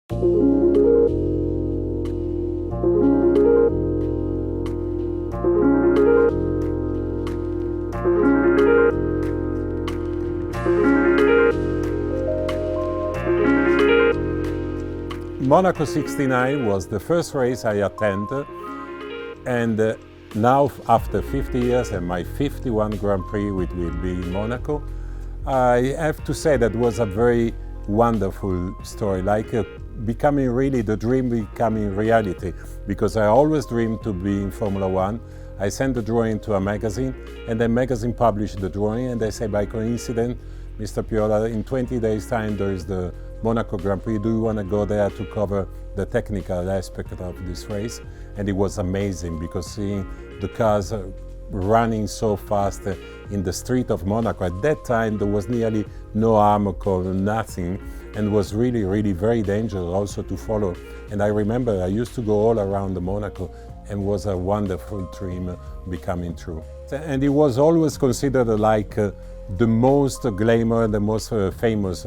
Monaco 69 was the first race I attended, and now after 50 years and my 51 Grand Prix, which will be in Monaco, I have to say that was a very wonderful story, like becoming really the dream becoming reality, because I always dreamed to be in Formula One. I sent the drawing to a magazine, and the magazine published the drawing, and they say, by coincidence, Mr. Piola, in 20 days' time there is the Monaco Grand Prix. Do you want to go there to cover the technical aspect of this race? And it was amazing, because seeing the cars running so fast in the street of Monaco. At that time there was nearly no armor car, nothing, and was really, really very dangerous also to follow. And I remember I used to go all around the Monaco, and was a wonderful dream becoming true. And it was always considered like the most glamour, the most famous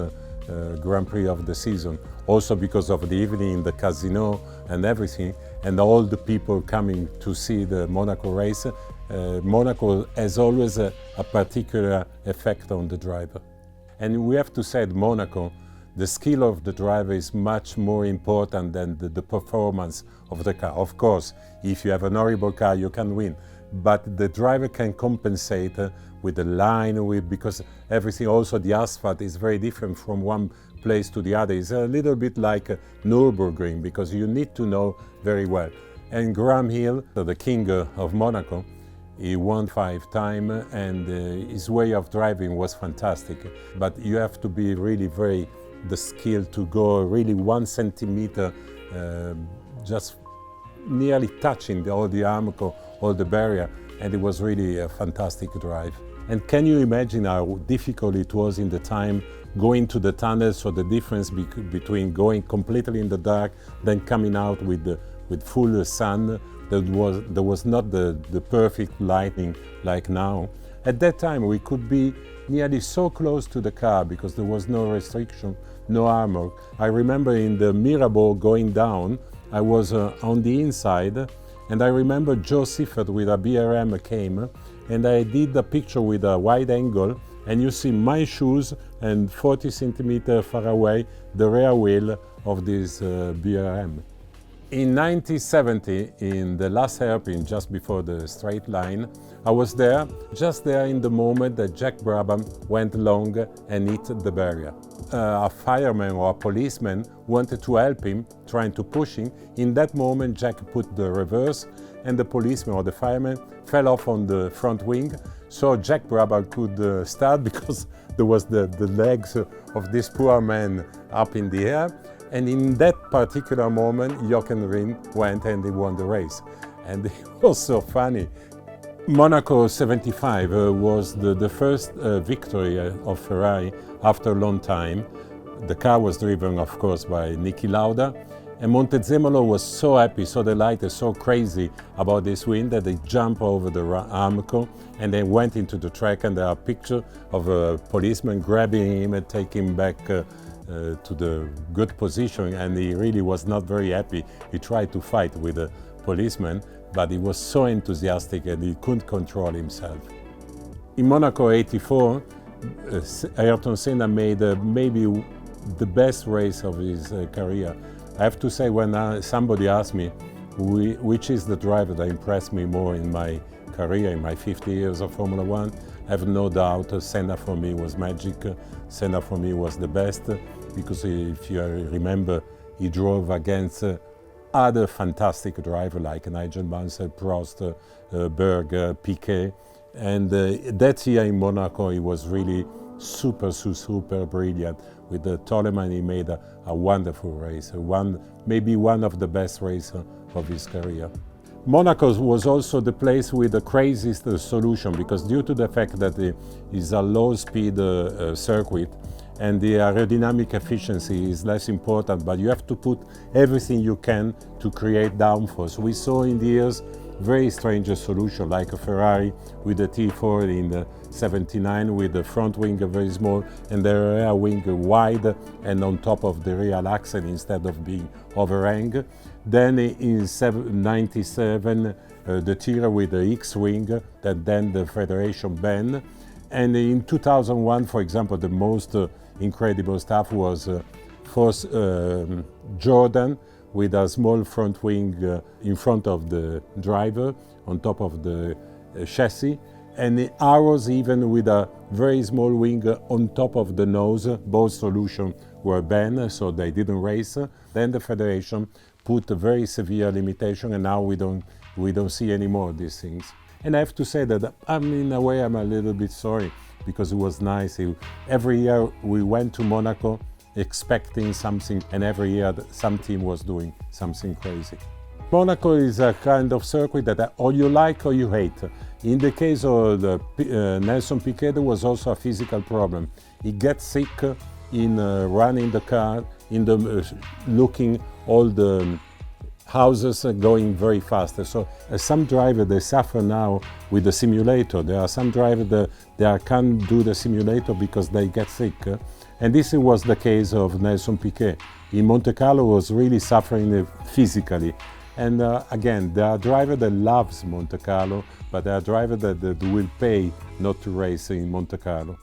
Grand Prix of the season, also because of the evening in the casino and everything, and all the people coming to see the Monaco race. Monaco has always a particular effect on the driver. And we have to say at Monaco, the skill of the driver is much more important than the performance of the car. Of course, if you have an horrible car, you can win, but the driver can compensate with the line, because everything, also the asphalt is very different from one place to the other. It's a little bit like Nürburgring, because you need to know very well. And Graham Hill, the king of Monaco, he won 5 times, and his way of driving was fantastic. But you have to be really the skill to go really 1 centimeter, just nearly touching all the armor, all the barrier, and it was really a fantastic drive. And can you imagine how difficult it was in the time going to the tunnel? So the difference between going completely in the dark, then coming out with full sun. There was not the perfect lighting like now. At that time we could be nearly so close to the car because there was no restriction, no armor. I remember in the Mirabeau going down, I was on the inside, and I remember Joe Siffert with a BRM came, and I did the picture with a wide angle, and you see my shoes and 40 centimeters far away the rear wheel of this BRM. In 1970, in the last hairpin, just before the straight line, I was there, just there in the moment that Jack Brabham went long and hit the barrier. A fireman or a policeman wanted to help him, trying to push him. In that moment, Jack put the reverse, and the policeman or the fireman fell off on the front wing. So Jack Brabham could start, because there was the legs of this poor man up in the air. And in that particular moment, Jochen Rindt went and he won the race. And it was so funny. Monaco 75 was the first victory of Ferrari after a long time. The car was driven, of course, by Niki Lauda. And Montezemolo was so happy, so delighted, so crazy about this win that they jumped over the Armco and they went into the track, and there are pictures of a policeman grabbing him and taking him back to the good position, and he really was not very happy. He tried to fight with the policeman, but he was so enthusiastic and he couldn't control himself. In Monaco 84, Ayrton Senna made maybe the best race of his career. I have to say, when somebody asked me which is the driver that impressed me more in my career, in my 50 years of Formula One, I have no doubt Senna for me was magic. Senna for me was the best, because if you remember, he drove against other fantastic drivers like Nigel Mansell, Prost, Berger, Piquet. And that year in Monaco, he was really super brilliant. With the Toleman, he made a wonderful race, maybe one of the best races of his career. Monaco was also the place with the craziest solution, because due to the fact that it is a low-speed circuit, and the aerodynamic efficiency is less important, but you have to put everything you can to create downforce. We saw in the years very strange solution, like a Ferrari with the T4 79 with the front wing very small and the rear wing wide and on top of the real axle instead of being overhang. Then in 97 the Tira with the X-wing that then the Federation banned. And in 2001, for example, the most incredible stuff was first Jordan with a small front wing in front of the driver on top of the chassis, and the Arrows even with a very small wing on top of the nose. Both solutions were banned, so they didn't race. Then the Federation put a very severe limitation, and now we don't see any more of these things. And I have to say that in a way I'm a little bit sorry, because it was nice. Every year we went to Monaco expecting something, and every year some team was doing something crazy. Monaco is a kind of circuit that or you like or you hate. In the case of Nelson Piquet, there was also a physical problem. He gets sick in running the car, looking all the houses going very fast. So some drivers, they suffer now with the simulator. There are some drivers that they can't do the simulator because they get sick. And this was the case of Nelson Piquet. In Monte Carlo was really suffering physically. And again, there are drivers that loves Monte Carlo, but there are drivers that will pay not to race in Monte Carlo.